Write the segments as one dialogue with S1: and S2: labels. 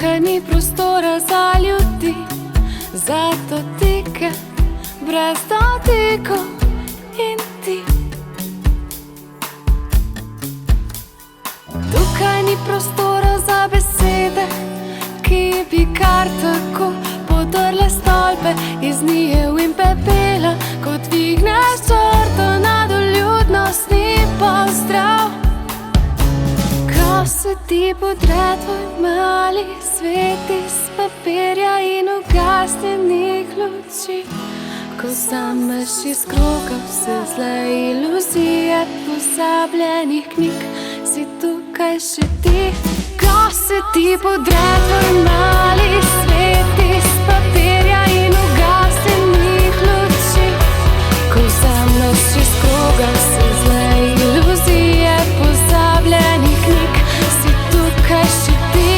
S1: Tukaj ni prostora za ljudi, za dotike, brez dotikov in ti. Tukaj ni prostora za besede, ki bi kar tako podrle stolpe iz nijev in pepela. Ko dvigneš črto nad vljudnostni pozdrav, ko se ti podre tvoj mali svet iz papirja in ugasnjenih luči, ko vzameš iz kroga vse zle iluzije pozabljenih knjig, si tukaj še ti. Ko se ti podre tvoj mali svet iz papirja in ugasnjenih luči, ko vzameš iz kroga vse zle iluzije pozabljenih knjig, si tukaj še ti.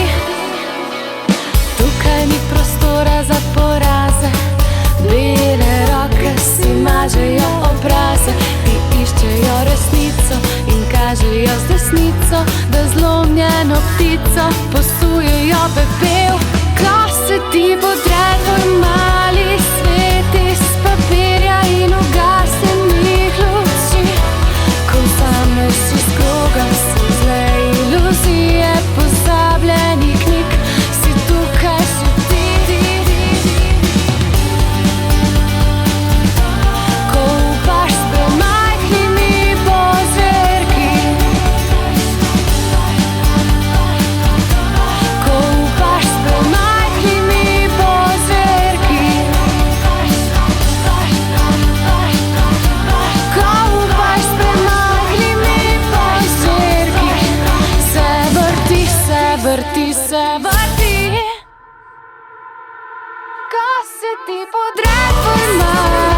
S1: Tukaj ni prostora za poraze, bele roke si mažejo obraze, ti iščejo resnico in kažejo z desnico, da zlomljeno ptico posujejo pepel. Ko se ti podre tvoj mali svet iz papirja in ugasnjenih luči, ko vzameš iz kroga vse zle iluzije pozabljenih knjig, si tukaj še ti. Ko upaš s premajhnimi požirki, ko upaš s premajhnimi požirki, ko upaš s premajhnimi požirki, se vrti, se vrti, se vrti. Ko se ti podre tvoj mali